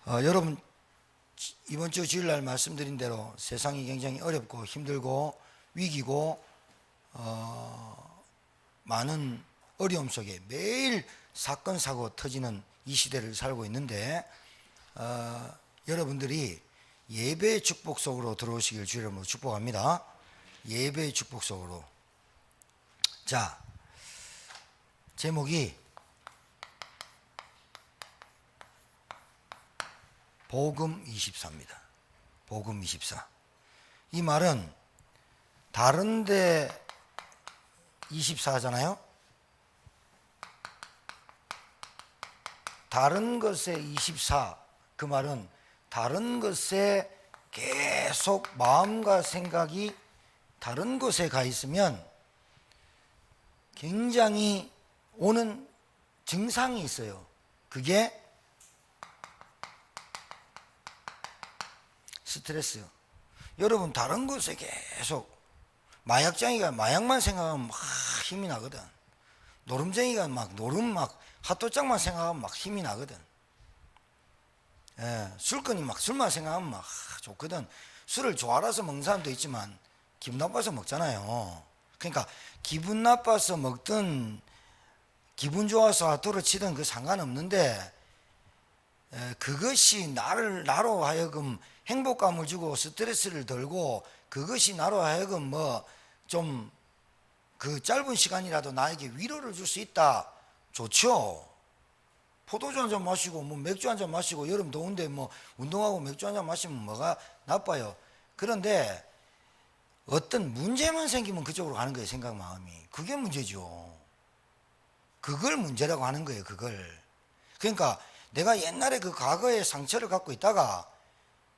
여러분, 이번 주 주일날 말씀드린 대로 세상이 굉장히 어렵고 힘들고 위기고 많은 어려움 속에 매일 사건 사고 터지는 이 시대를 살고 있는데 여러분들이 예배의 축복 속으로 들어오시길 주의 이름으로 축복합니다. 예배의 축복 속으로. 자, 제목이 복음 24입니다. 복음 24. 이 말은 다른데 24잖아요. 다른 것에 24. 그 말은 다른 것에 계속 마음과 생각이 다른 곳에 가 있으면 굉장히 오는 증상이 있어요. 그게 스트레스. 여러분, 다른 것에 계속 마약쟁이가 마약만 생각하면 막 힘이 나거든. 노름쟁이가 노름 핫도짝만 생각하면 막 힘이 나거든. 술꾼이 술만 생각하면 막 좋거든. 술을 좋아라서 먹는 사람도 있지만 기분 나빠서 먹잖아요. 그러니까 기분 나빠서 먹든 기분 좋아서 핫도를 치든 그 상관없는데 그것이 나로 하여금 행복감을 주고 스트레스를 덜고 그것이 나로 하여금 좀 그 짧은 시간이라도 나에게 위로를 줄 수 있다. 좋죠. 포도주 한 잔 마시고 맥주 한 잔 마시고 여름 더운데 운동하고 맥주 한 잔 마시면 뭐가 나빠요. 그런데 어떤 문제만 생기면 그쪽으로 가는 거예요. 생각 마음이. 그게 문제죠. 그걸 문제라고 하는 거예요. 그걸. 그러니까 내가 옛날에 그 과거의 상처를 갖고 있다가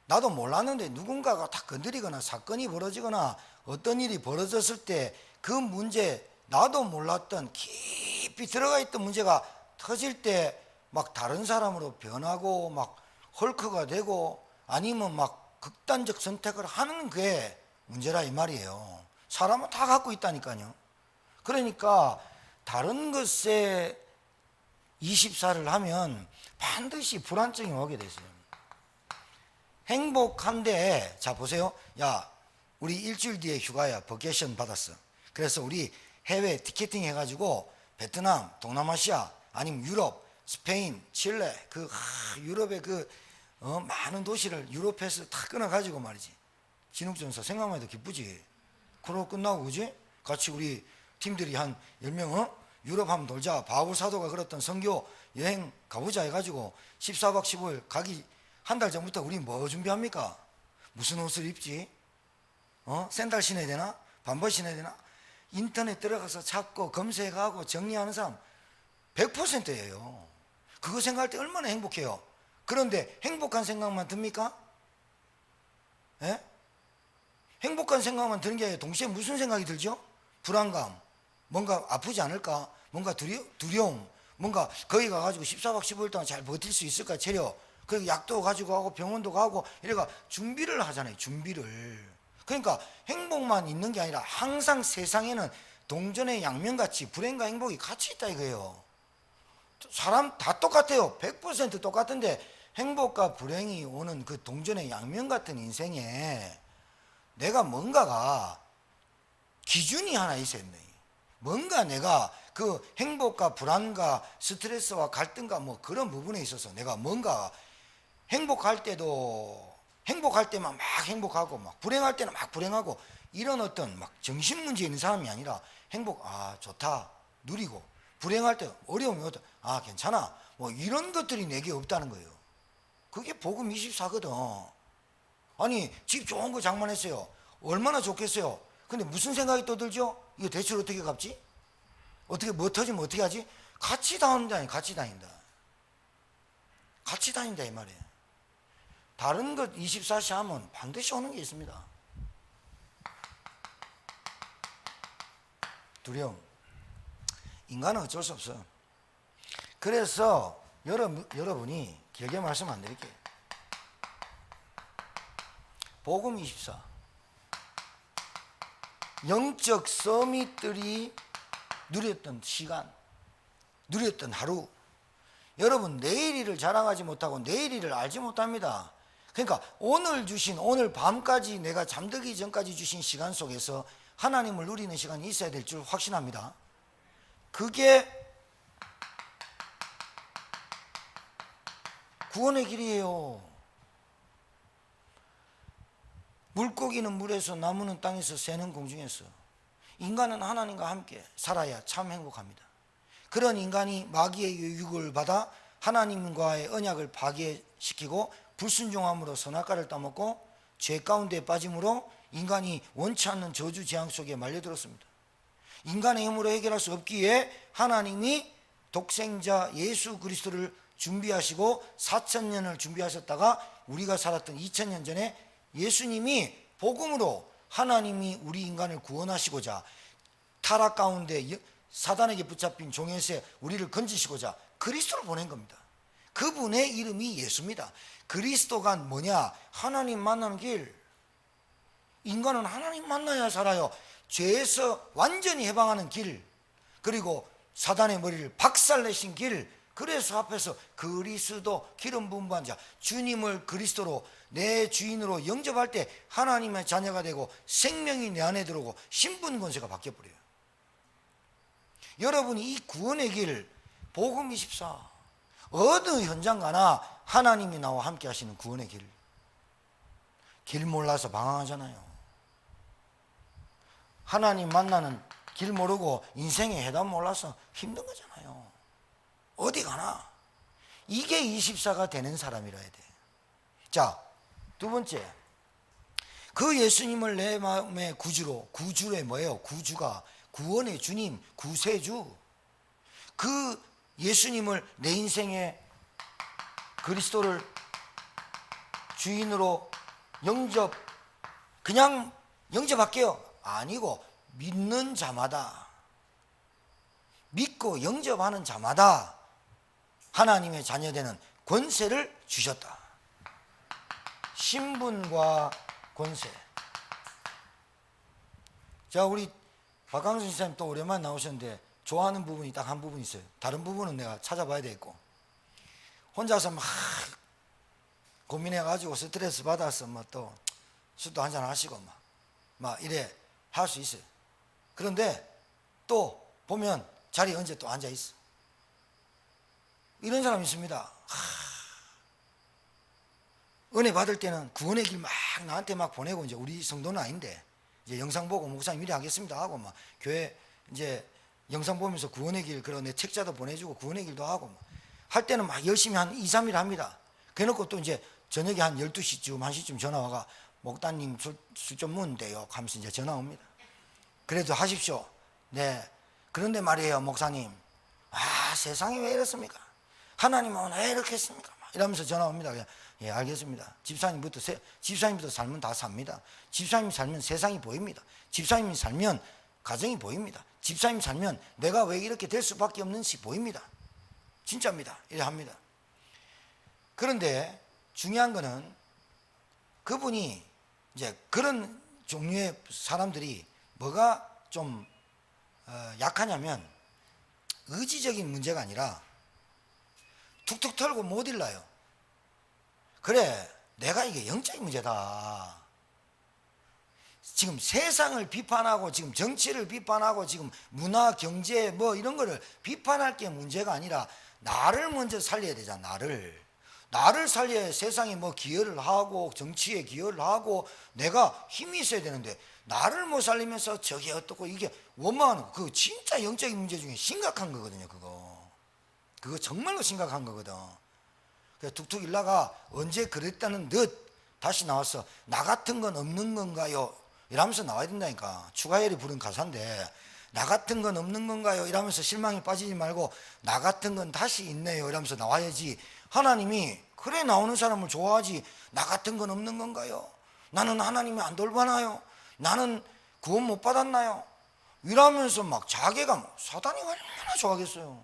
나도 몰랐는데 누군가가 다 건드리거나 사건이 벌어지거나 어떤 일이 벌어졌을 때 그 문제, 나도 몰랐던 깊이 들어가 있던 문제가 터질 때 막 다른 사람으로 변하고 막 헐크가 되고 아니면 막 극단적 선택을 하는 게 문제라 이 말이에요. 사람은 다 갖고 있다니까요. 그러니까 다른 것에 24를 하면 반드시 불안증이 오게 되어요. 행복한데, 자 보세요. 야, 우리 일주일 뒤에 휴가야. 버케이션 받았어. 그래서 우리 해외 티켓팅 해가지고 베트남, 동남아시아, 아니면 유럽, 스페인, 칠레, 유럽의 많은 도시를 유럽에서 다 끊어가지고 말이지. 진흙전사 생각만 해도 기쁘지. 그러고 끝나고, 그지? 같이 우리 팀들이 한 10명, 유럽 한번 돌자. 바울 사도가 그랬던 선교 여행 가보자 해가지고 14박 15일 가기 한 달 전부터 우리 뭐 준비합니까? 무슨 옷을 입지? 샌들 신어야 되나? 반바지 신어야 되나? 인터넷 들어가서 찾고 검색하고 정리하는 사람 100%예요. 그거 생각할 때 얼마나 행복해요. 그런데 행복한 생각만 듭니까? 예? 행복한 생각만 드는 게 아니라 동시에 무슨 생각이 들죠? 불안감, 뭔가 아프지 않을까? 뭔가 두려움, 뭔가 거기 가가지고 14박 15일 동안 잘 버틸 수 있을까? 체력. 그리고 약도 가지고 가고 병원도 가고 이래가 준비를 하잖아요. 준비를. 그러니까 행복만 있는 게 아니라 항상 세상에는 동전의 양면같이 불행과 행복이 같이 있다 이거예요. 사람 다 똑같아요. 100% 똑같은데 행복과 불행이 오는 그 동전의 양면 같은 인생에 내가 뭔가가 기준이 하나 있어야 된다. 뭔가 내가 그 행복과 불안과 스트레스와 갈등과 그런 부분에 있어서 내가 뭔가 행복할 때만 막 행복하고 불행할 때는 막 불행하고 이런 어떤 정신 문제 있는 사람이 아니라 좋다 누리고 불행할 때 어려움이 오다 괜찮아 이런 것들이 내게 없다는 거예요. 그게 복음 24거든. 아니 집 좋은 거 장만했어요. 얼마나 좋겠어요. 근데 무슨 생각이 떠들죠? 이거 대출 어떻게 갚지? 어떻게 터지면 어떻게 하지? 같이 다닌다. 같이 다닌다 이 말이에요. 다른 것 24시 하면 반드시 오는 게 있습니다. 두려움. 인간은 어쩔 수 없어. 그래서 여러분이 길게 말씀 안 드릴게요. 복음 24. 영적 서밋들이 누렸던 시간, 누렸던 하루, 여러분 내일 일을 자랑하지 못하고 내일 일을 알지 못합니다. 그러니까 오늘 밤까지 내가 잠들기 전까지 주신 시간 속에서 하나님을 누리는 시간이 있어야 될 줄 확신합니다. 그게 구원의 길이에요. 물고기는 물에서, 나무는 땅에서, 새는 공중에서. 인간은 하나님과 함께 살아야 참 행복합니다. 그런 인간이 마귀의 유혹을 받아 하나님과의 언약을 파괴시키고 불순종함으로 선악과를 따먹고 죄 가운데 빠짐으로 인간이 원치 않는 저주 재앙 속에 말려들었습니다. 인간의 힘으로 해결할 수 없기에 하나님이 독생자 예수 그리스도를 준비하시고 4,000년을 준비하셨다가 우리가 살았던 2,000년 전에 예수님이 복음으로 하나님이 우리 인간을 구원하시고자 타락 가운데 사단에게 붙잡힌 종에서 우리를 건지시고자 그리스도를 보낸 겁니다. 그분의 이름이 예수입니다. 그리스도가 뭐냐? 하나님 만나는 길. 인간은 하나님 만나야 살아요. 죄에서 완전히 해방하는 길, 그리고 사단의 머리를 박살내신 길. 그래서 앞에서 그리스도 기름 부은 자, 주님을 그리스도로 내 주인으로 영접할 때 하나님의 자녀가 되고 생명이 내 안에 들어오고 신분 권세가 바뀌어버려요. 여러분이 이 구원의 길, 복음 24 어느 현장 가나 하나님이 나와 함께 하시는 구원의 길 몰라서 방황하잖아요. 하나님 만나는 길 모르고 인생의 해답 몰라서 힘든 거잖아요. 어디 가나 이게 24가 되는 사람이라 해야 돼. 자, 두 번째, 그 예수님을 내 마음의 구주의 뭐예요? 구주가 구원의 주님, 구세주. 그 예수님을 내 인생의 그리스도를 주인으로 그냥 영접할게요. 아니고 믿는 자마다, 믿고 영접하는 자마다 하나님의 자녀되는 권세를 주셨다. 신분과 권세. 자, 우리 박강순 지사님 또 오랜만에 나오셨는데 좋아하는 부분이 딱 한 부분 있어요. 다른 부분은 내가 찾아봐야 되겠고, 혼자서 막 고민해가지고 스트레스 받아서 뭐 또 술도 한잔 하시고 막 이래 할 수 있어요. 그런데 또 보면 자리에 언제 또 앉아 있어. 이런 사람 있습니다. 은혜 받을 때는 구원의 길 막 나한테 막 보내고, 이제 우리 성도는 아닌데 이제 영상 보고 목사님 이래 하겠습니다 하고 막 교회 이제 영상 보면서 구원의 길, 그런 내 책자도 보내주고 구원의 길도 하고 할 때는 막 열심히 한 2, 3일 합니다. 그래놓고 또 이제 저녁에 한 12시쯤 1시쯤 전화 와가 목사님 술 좀 먹는데요 하면서 이제 전화 옵니다. 그래도 하십시오. 네. 그런데 말이에요 목사님, 세상이 왜 이렇습니까? 하나님은 왜 이렇게 했습니까? 이러면서 전화 옵니다. 그냥, 예, 알겠습니다. 집사님부터 살면 다 삽니다. 집사님이 살면 세상이 보입니다. 집사님이 살면 가정이 보입니다. 집사님이 살면 내가 왜 이렇게 될 수밖에 없는지 보입니다. 진짜입니다. 이래 합니다. 그런데 중요한 거는 그분이 이제 그런 종류의 사람들이 뭐가 좀 약하냐면 의지적인 문제가 아니라 툭툭 털고 못 일러요. 그래, 내가 이게 영적인 문제다. 지금 세상을 비판하고 지금 정치를 비판하고 지금 문화, 경제 뭐 이런 거를 비판할 게 문제가 아니라 나를 먼저 살려야 되잖아. 나를 살려야 세상에 뭐 기여를 하고 정치에 기여를 하고 내가 힘이 있어야 되는데, 나를 못 살리면서 저게 어떻고 이게 원망하는 거, 그거 진짜 영적인 문제 중에 심각한 거거든요. 그거 정말로 심각한 거거든. 그래서 툭툭 일라가 언제 그랬다는 듯 다시 나와서 나 같은 건 없는 건가요? 이러면서 나와야 된다니까. 추가열이 부른 가사인데 나 같은 건 없는 건가요? 이러면서 실망에 빠지지 말고 나 같은 건 다시 있네요 이러면서 나와야지. 하나님이 그래 나오는 사람을 좋아하지. 나 같은 건 없는 건가요? 나는 하나님이 안 돌봐나요? 나는 구원 못 받았나요? 이러면서 막 자괴감. 사단이 얼마나 좋아하겠어요.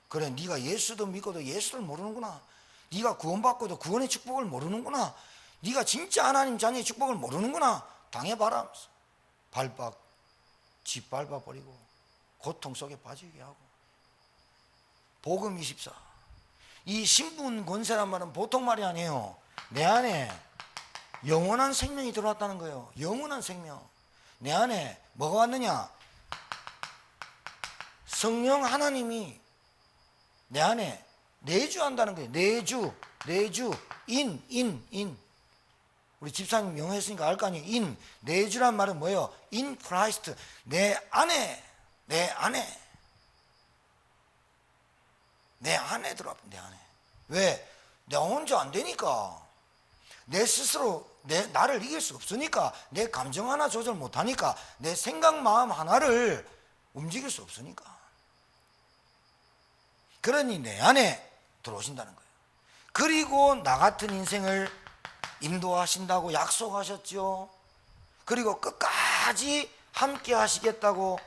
그래, 네가 예수도 믿고도 예수를 모르는구나. 네가 구원받고도 구원의 축복을 모르는구나. 네가 진짜 하나님 자녀의 축복을 모르는구나. 당해봐라 하면서 짓밟아버리고 고통 속에 빠지게 하고. 복음 24 이 신분 권세란 말은 보통 말이 아니에요. 내 안에 영원한 생명이 들어왔다는 거예요. 영원한 생명. 내 안에 뭐가 왔느냐? 성령 하나님이 내 안에 내주한다는 거예요. 내주. 인. 우리 집사님 영어 했으니까 알 거 아니에요. 인. 내주란 말은 뭐예요? In Christ. 내 안에 들어와. 내 안에. 왜? 내가 혼자 안 되니까. 내 스스로 나를 이길 수 없으니까. 내 감정 하나 조절 못하니까. 내 생각 마음 하나를 움직일 수 없으니까. 그러니 내 안에 들어오신다는 거예요. 그리고 나 같은 인생을 인도하신다고 약속하셨죠. 그리고 끝까지 함께 하시겠다고.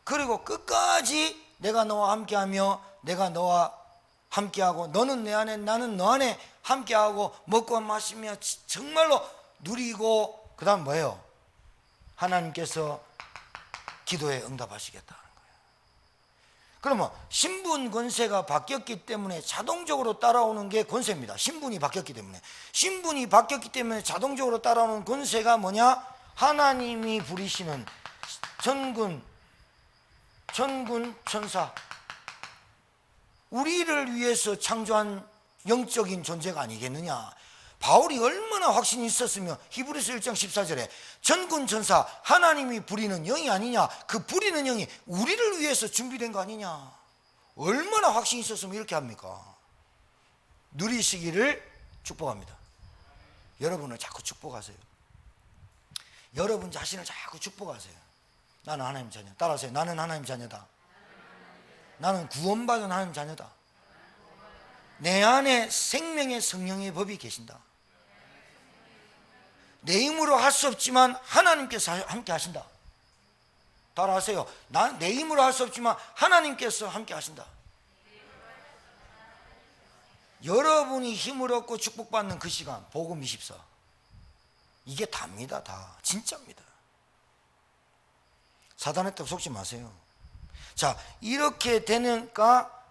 그리고 끝까지 내가 너와 함께하며 내가 너와 함께하고 너는 내 안에 나는 너 안에 함께하고 먹고 마시며 정말로 누리고, 그 다음 뭐예요? 하나님께서 기도에 응답하시겠다는 거예요. 그러면 신분 권세가 바뀌었기 때문에 자동적으로 따라오는 게 권세입니다. 신분이 바뀌었기 때문에 자동적으로 따라오는 권세가 뭐냐? 하나님이 부리시는 천군 천사, 우리를 위해서 창조한 영적인 존재가 아니겠느냐. 바울이 얼마나 확신이 있었으면 히브리서 1장 14절에 전군 천사, 하나님이 부리는 영이 아니냐, 그 부리는 영이 우리를 위해서 준비된 거 아니냐. 얼마나 확신이 있었으면 이렇게 합니까? 누리시기를 축복합니다. 여러분을 자꾸 축복하세요. 여러분 자신을 자꾸 축복하세요. 나는 하나님 자녀. 따라하세요. 나는 하나님 자녀다. 나는 구원받은 하나님 자녀다. 내 안에 생명의 성령의 법이 계신다. 내 힘으로 할 수 없지만 하나님께서 함께 하신다. 따라하세요. 내 힘으로 할 수 없지만 하나님께서 함께 하신다. 여러분이 힘을 얻고 축복받는 그 시간, 복음 24, 이게 답니다. 다 진짜입니다. 사단의 뜻 속지 마세요. 자, 이렇게 되니까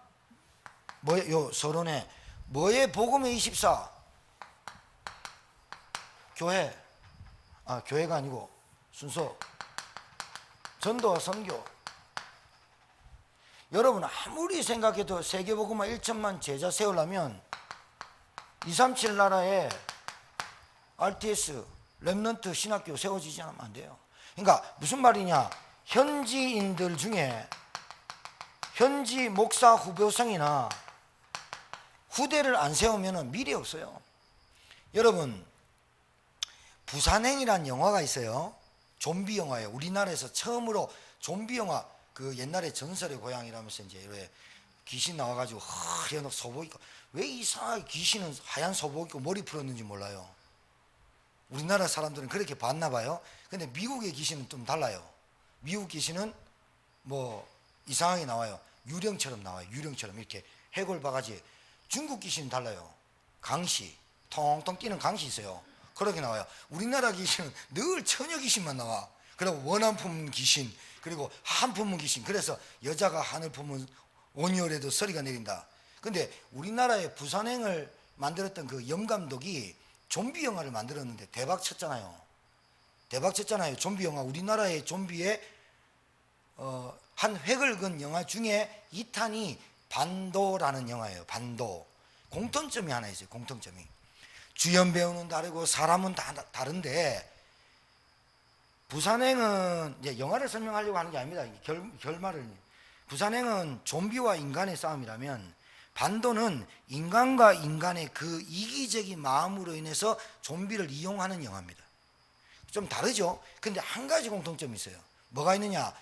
요 서론에 뭐의 복음의 24? 교회. 교회가 아니고 순서 전도와 선교. 여러분 아무리 생각해도 세계복음화 1천만 제자 세우려면 237 나라에 RTS 렘넌트 신학교 세워지지 않으면 안 돼요. 그러니까 무슨 말이냐, 현지인들 중에 현지 목사 후보생이나 후대를 안 세우면 미래 없어요. 여러분 부산행이라는 영화가 있어요. 좀비 영화예요. 우리나라에서 처음으로 좀비 영화, 그 옛날에 전설의 고향이라면서 이제 이렇게 귀신 나와가지고 하얀 소복 입고, 왜 이상하게 귀신은 하얀 소복 입고 머리 풀었는지 몰라요. 우리나라 사람들은 그렇게 봤나 봐요. 근데 미국의 귀신은 좀 달라요. 미국 귀신은 뭐 이상하게 나와요. 유령처럼 나와요. 유령처럼 이렇게 해골 바가지. 중국 귀신은 달라요. 강시, 통통 뛰는 강시 있어요. 그렇게 나와요. 우리나라 귀신은 늘 처녀 귀신만 나와. 그리고 원한 품은 귀신, 그리고 한 품은 귀신. 그래서 여자가 한을 품은 온열에도 서리가 내린다. 근데 우리나라의 부산행을 만들었던 그 영감독이 좀비 영화를 만들었는데 대박 쳤잖아요. 좀비 영화. 우리나라의 좀비의 한 획을 그은 영화 중에 2탄이 반도라는 영화예요. 반도. 공통점이 하나 있어요. 공통점이. 주연 배우는 다르고 사람은 다 다른데, 부산행은 이제 영화를 설명하려고 하는 게 아닙니다. 결말을. 부산행은 좀비와 인간의 싸움이라면 반도는 인간과 인간의 그 이기적인 마음으로 인해서 좀비를 이용하는 영화입니다. 좀 다르죠? 근데 한 가지 공통점이 있어요. 뭐가 있느냐?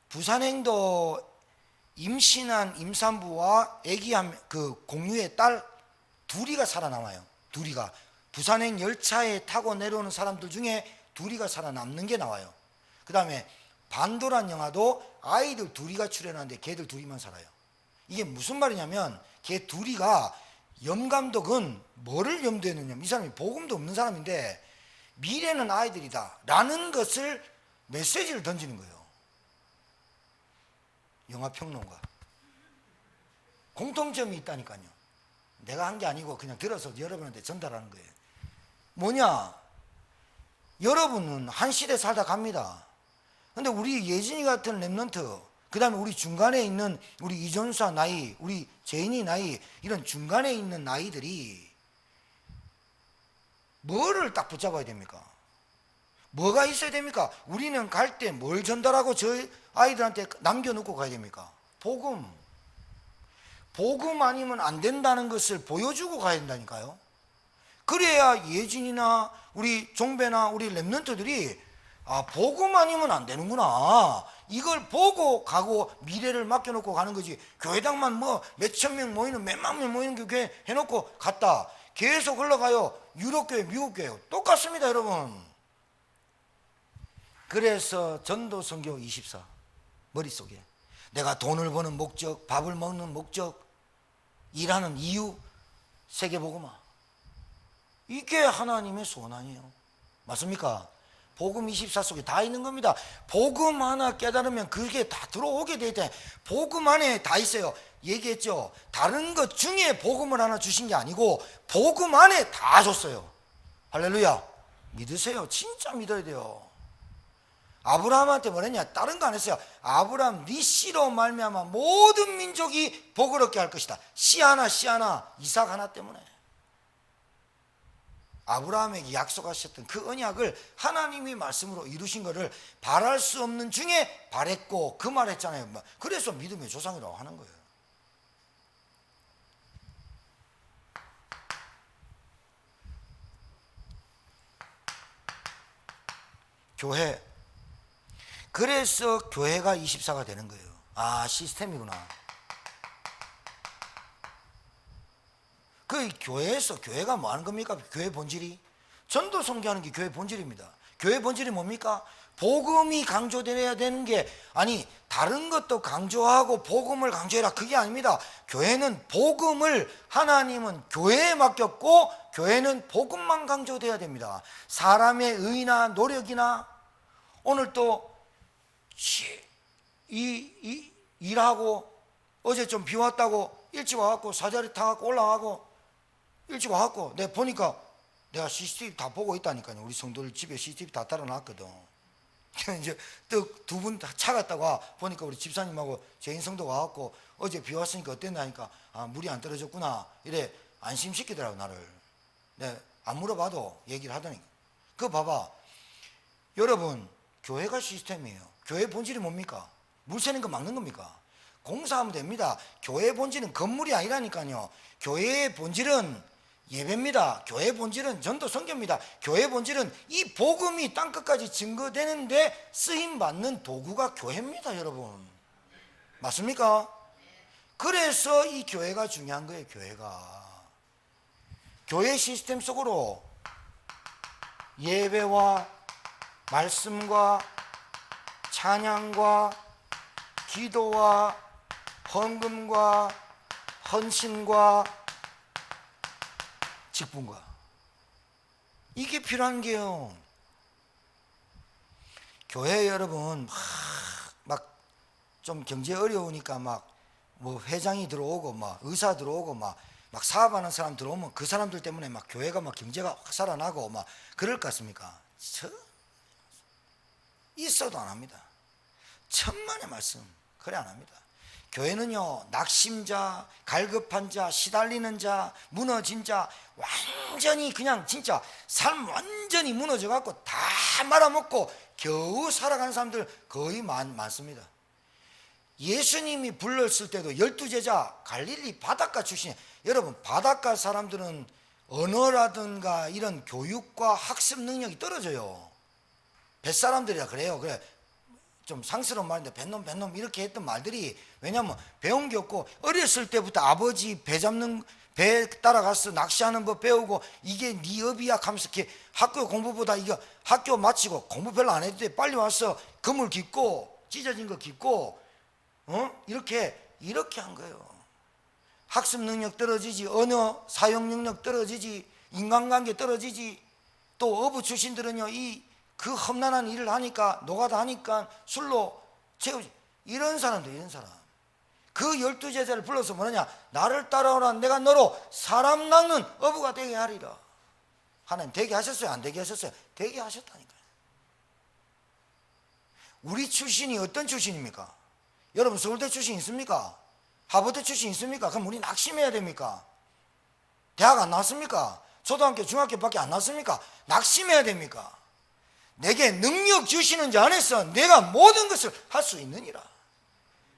부산행도 임신한 임산부와 아기한 그 공유의 딸 둘이가 살아남아요. 둘이가 부산행 열차에 타고 내려오는 사람들 중에 둘이가 살아남는 게 나와요. 그 다음에 반도란 영화도 아이들 둘이가 출연하는데 걔들 둘이만 살아요. 이게 무슨 말이냐면, 걔 둘이가, 영감독은 뭐를 염두에 놓냐면, 이 사람이 복음도 없는 사람인데 미래는 아이들이다 라는 것을 메시지를 던지는 거예요. 영화평론가. 공통점이 있다니까요. 내가 한 게 아니고 그냥 들어서 여러분한테 전달하는 거예요. 뭐냐? 여러분은 한 시대 살다 갑니다. 근데 우리 예진이 같은 랩런트, 그 다음에 우리 중간에 있는 우리 이전사 나이, 우리 제인이 나이, 이런 중간에 있는 나이들이 뭐를 딱 붙잡아야 됩니까? 뭐가 있어야 됩니까? 우리는 갈 때 뭘 전달하고 저희 아이들한테 남겨놓고 가야 됩니까? 복음. 복음 아니면 안 된다는 것을 보여주고 가야 된다니까요. 그래야 예진이나 우리 종배나 우리 랩런트들이 복음 아니면 안 되는구나, 이걸 보고 가고 미래를 맡겨놓고 가는 거지. 교회당만 뭐 몇천 명 모이는, 몇만 명 모이는 교회 해놓고 갔다 계속 흘러가요. 유럽교회, 미국교회 똑같습니다, 여러분. 그래서 전도선교 24 머릿속에 내가 돈을 버는 목적, 밥을 먹는 목적, 일하는 이유, 세계복음화, 이게 하나님의 소원이에요. 맞습니까? 복음 24 속에 다 있는 겁니다. 복음 하나 깨달으면 그게 다 들어오게 돼 있대. 복음 안에 다 있어요. 얘기했죠. 다른 것 중에 복음을 하나 주신 게 아니고 복음 안에 다 줬어요. 할렐루야. 믿으세요. 진짜 믿어야 돼요. 아브라함한테 뭐랬냐? 다른 거 안 했어요. 아브라함, 네 씨로 말미암아 모든 민족이 복을 얻게 할 것이다. 씨 하나 이삭 하나 때문에. 아브라함에게 약속하셨던 그 언약을 하나님이 말씀으로 이루신 것을 바랄 수 없는 중에 바랬고, 그 말 했잖아요. 그래서 믿음의 조상이라고 하는 거예요. 교회. 그래서 교회가 24가 되는 거예요. 시스템이구나. 그 교회에서, 교회가 뭐 하는 겁니까? 교회 본질이 전도 선교하는 게 교회 본질입니다. 교회 본질이 뭡니까? 복음이 강조되어야 되는 게 아니, 다른 것도 강조하고 복음을 강조해라, 그게 아닙니다. 교회는 복음을, 하나님은 교회에 맡겼고 교회는 복음만 강조돼야 됩니다. 사람의 의나 노력이나, 오늘 또 일하고 어제 좀 비 왔다고 일찍 와갖고 사다리 타갖고 올라가고 일찍 와갖고 내가 보니까, 내가 CCTV 다 보고 있다니까요. 우리 성도들 집에 CCTV 다 달아놨거든. 이제 두 분 차 갔다가 와 보니까 우리 집사님하고 제인 성도 와갖고 어제 비 왔으니까 어땠나 하니까 물이 안 떨어졌구나 이래 안심시키더라고 나를. 내가 안 물어봐도 얘기를 하더니. 그거 봐봐 여러분, 교회가 시스템이에요. 교회 본질이 뭡니까? 물 새는 거 막는 겁니까? 공사하면 됩니다. 교회 본질은 건물이 아니라니까요. 교회의 본질은 예배입니다. 교회 본질은 전도 선교입니다. 교회 본질은 이 복음이 땅끝까지 증거되는데 쓰임받는 도구가 교회입니다, 여러분. 맞습니까? 그래서 이 교회가 중요한 거예요. 교회 시스템 속으로 예배와 말씀과 찬양과 기도와 헌금과 헌신과 직분과, 이게 필요한 게요. 교회 여러분 막 좀 경제 어려우니까 막 뭐 회장이 들어오고 막 의사 들어오고 막 사업하는 사람 들어오면 그 사람들 때문에 막 교회가 막 경제가 확 살아나고 막 그럴 것 같습니까? 있어도 안 합니다. 천만의 말씀 그래 안 합니다. 교회는요, 낙심자, 갈급한 자, 시달리는 자, 무너진 자, 완전히 그냥 진짜 삶 완전히 무너져 갖고 다 말아먹고 겨우 살아가는 사람들 거의 많습니다. 예수님이 불렀을 때도 12제자 갈릴리 바닷가 출신. 여러분, 바닷가 사람들은 언어라든가 이런 교육과 학습 능력이 떨어져요. 뱃사람들이라 그래요. 그래, 좀 상스러운 말인데 뱃놈 이렇게 했던 말들이, 왜냐면 배운 게 없고 어렸을 때부터 아버지 배 따라가서 낚시하는 법 배우고 이게 네 업이야 하면서 이렇게 학교 공부보다 이거 학교 마치고 공부 별로 안 해도 돼, 빨리 와서 그물 깃고 찢어진 거 깃고 이렇게 한 거예요. 학습 능력 떨어지지, 언어 사용 능력 떨어지지, 인간관계 떨어지지. 또 어부 출신들은요, 그 험난한 일을 하니까, 노가다 하니까 술로 채우지. 이런 사람. 그 12제자를 불러서 뭐느냐, 나를 따라오라, 내가 너로 사람 낚는 어부가 되게 하리라. 하나님 되게 하셨어요, 안 되게 하셨어요? 되게 하셨다니까요. 우리 출신이 어떤 출신입니까? 여러분 서울대 출신 있습니까? 하버드 출신 있습니까? 그럼 우리 낙심해야 됩니까? 대학 안 나왔습니까? 초등학교 중학교밖에 안 나왔습니까? 낙심해야 됩니까? 내게 능력 주시는 자 안에서 내가 모든 것을 할 수 있느니라.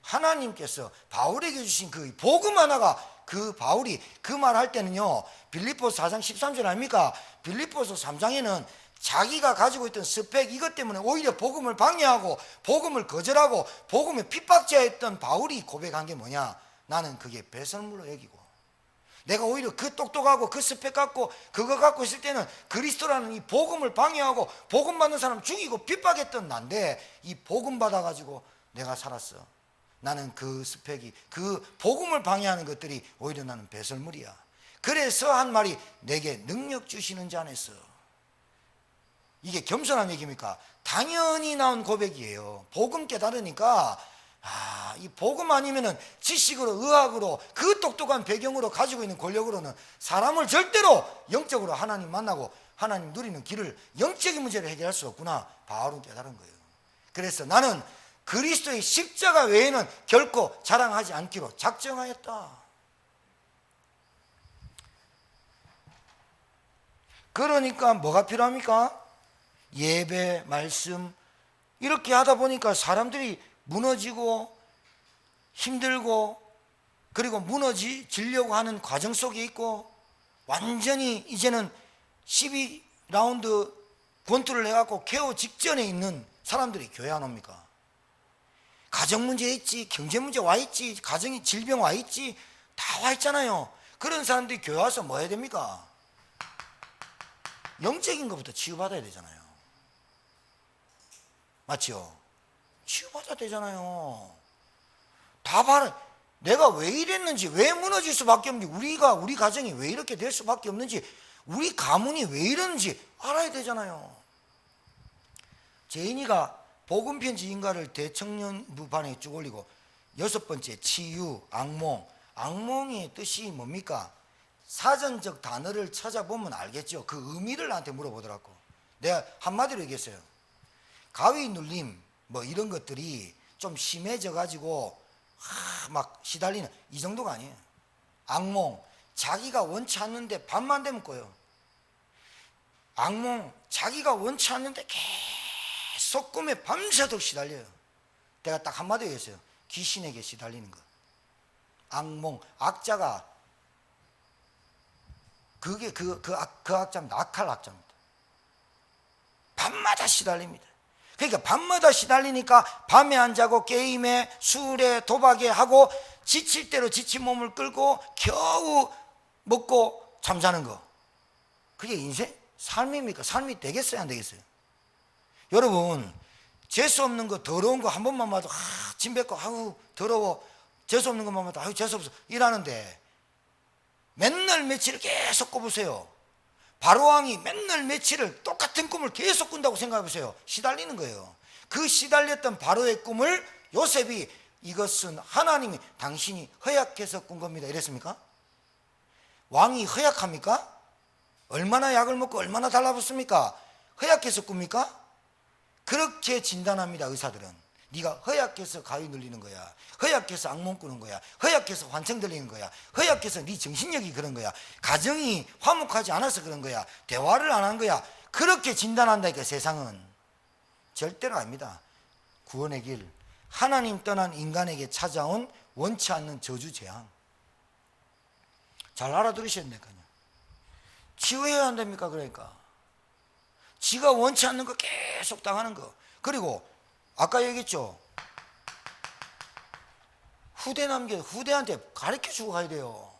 하나님께서 바울에게 주신 그 복음 하나가, 그 바울이 그 말 할 때는요, 빌립보서 4장 13절 아닙니까? 빌립보서 3장에는 자기가 가지고 있던 스펙, 이것 때문에 오히려 복음을 방해하고 복음을 거절하고 복음에 핍박자였던 바울이 고백한 게 뭐냐, 나는 그게 배설물로 여기고, 내가 오히려 그 똑똑하고 그 스펙 갖고 그거 갖고 있을 때는 그리스도라는 이 복음을 방해하고 복음 받는 사람 죽이고 핍박했던 난데, 이 복음 받아가지고 내가 살았어. 나는 그 스펙이, 그 복음을 방해하는 것들이 오히려 나는 배설물이야. 그래서 한 말이, 내게 능력 주시는 자 안에서. 이게 겸손한 얘기입니까? 당연히 나온 고백이에요. 복음 깨달으니까, 이 복음 아니면은 지식으로, 의학으로, 그 똑똑한 배경으로 가지고 있는 권력으로는 사람을 절대로 영적으로 하나님 만나고 하나님 누리는 길을, 영적인 문제를 해결할 수 없구나. 바울은 깨달은 거예요. 그래서 나는 그리스도의 십자가 외에는 결코 자랑하지 않기로 작정하였다. 그러니까 뭐가 필요합니까? 예배, 말씀, 이렇게 하다 보니까 사람들이 무너지고 힘들고, 그리고 무너지려고 하는 과정 속에 있고, 완전히 이제는 12라운드 권투를 해갖고 KO 직전에 있는 사람들이 교회 안 옵니까? 가정 문제 있지, 경제 문제 와 있지, 가정이 질병 와 있지, 다 와 있잖아요. 그런 사람들이 교회 와서 뭐 해야 됩니까? 영적인 것부터 치유받아야 되잖아요. 맞죠? 치유받아야 되잖아요. 다 봐라. 내가 왜 이랬는지, 왜 무너질 수밖에 없는지, 우리 가정이 왜 이렇게 될 수밖에 없는지, 우리 가문이 왜 이러는지 알아야 되잖아요. 제인이가 복음편지 인가를 대청년부 반에 쭉 올리고, 6번째 치유, 악몽. 악몽의 뜻이 뭡니까? 사전적 단어를 찾아보면 알겠죠. 그 의미를 나한테 물어보더라고. 내가 한마디로 얘기했어요. 가위 눌림 뭐 이런 것들이 좀 심해져 가지고 막 시달리는, 이 정도가 아니에요. 악몽, 자기가 원치 않는데 밤만 되면 꿔요. 악몽, 자기가 원치 않는데 계속 꿈에 밤새도록 시달려요. 내가 딱 한마디로 얘기했어요. 귀신에게 시달리는 거. 악몽, 악자가, 그게 그 악자입니다. 악할 악자입니다. 밤마다 시달립니다. 그러니까 밤마다 시달리니까 밤에 안 자고 게임에, 술에, 도박에 하고 지칠 대로 지친 몸을 끌고 겨우 먹고 잠자는 거. 그게 인생? 삶입니까? 삶이 되겠어요? 안 되겠어요? 여러분, 재수 없는 거, 더러운 거 한 번만 봐도 침 뱉고 아우 더러워, 재수 없는 것만 봐도 아우 재수 없어 이러는데, 맨날 며칠을 계속 꿔보세요. 바로왕이 맨날 며칠을 똑같은 꿈을 계속 꾼다고 생각해 보세요. 시달리는 거예요. 그 시달렸던 바로의 꿈을 요셉이, 이것은 하나님이, 당신이 허약해서 꾼 겁니다 이랬습니까? 왕이 허약합니까? 얼마나 약을 먹고 얼마나 달라붙습니까? 허약해서 꿉니까? 그렇게 진단합니다. 의사들은. 네가 허약해서 가위 눌리는 거야, 허약해서 악몽 꾸는 거야, 허약해서 환청 들리는 거야, 허약해서 네 정신력이 그런 거야, 가정이 화목하지 않아서 그런 거야, 대화를 안 한 거야. 그렇게 진단한다니까. 세상은 절대로 아닙니다. 구원의 길, 하나님 떠난 인간에게 찾아온 원치 않는 저주 재앙. 잘 알아들으셔야 된다니까요. 치유해야 한답니까? 그러니까 지가 원치 않는 거 계속 당하는 거. 그리고 아까 얘기했죠. 후대한테 가르쳐주고 가야 돼요.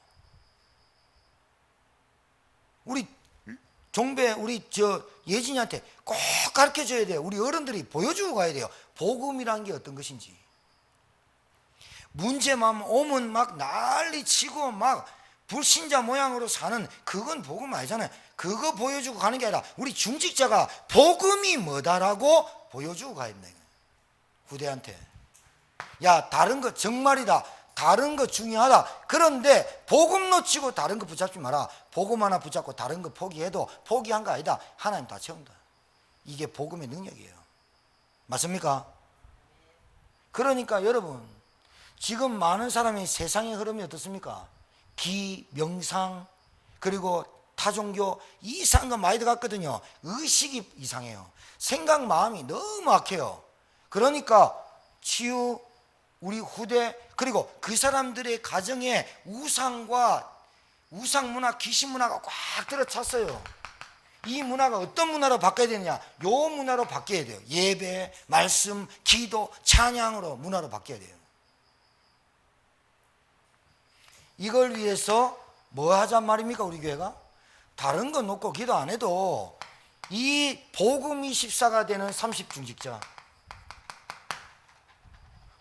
우리 종배, 우리 예진이한테 꼭 가르쳐줘야 돼요. 우리 어른들이 보여주고 가야 돼요. 복음이란 게 어떤 것인지. 문제만 오면 막 난리치고 막 불신자 모양으로 사는, 그건 복음 아니잖아요. 그거 보여주고 가는 게 아니라 우리 중직자가 복음이 뭐다라고 보여주고 가야 된다. 후대한테. 야, 다른 거 정말이다, 다른 거 중요하다. 그런데 복음 놓치고 다른 거 붙잡지 마라. 복음 하나 붙잡고 다른 거 포기해도 포기한 거 아니다. 하나님 다 채운다. 이게 복음의 능력이에요. 맞습니까? 그러니까 여러분, 지금 많은 사람이 세상의 흐름이 어떻습니까? 기, 명상, 그리고 타종교 이상한 거 많이 들어갔거든요. 의식이 이상해요. 생각, 마음이 너무 악해요. 그러니까 치유, 우리 후대, 그리고 그 사람들의 가정에 우상과 우상 문화, 귀신 문화가 꽉 들어찼어요. 이 문화가 어떤 문화로 바뀌어야 되느냐? 요 문화로 바뀌어야 돼요. 예배, 말씀, 기도, 찬양으로 문화로 바뀌어야 돼요. 이걸 위해서 뭐 하잔 말입니까? 우리 교회가 다른 거 놓고 기도 안 해도 이 복음 24가 되는 30중직자,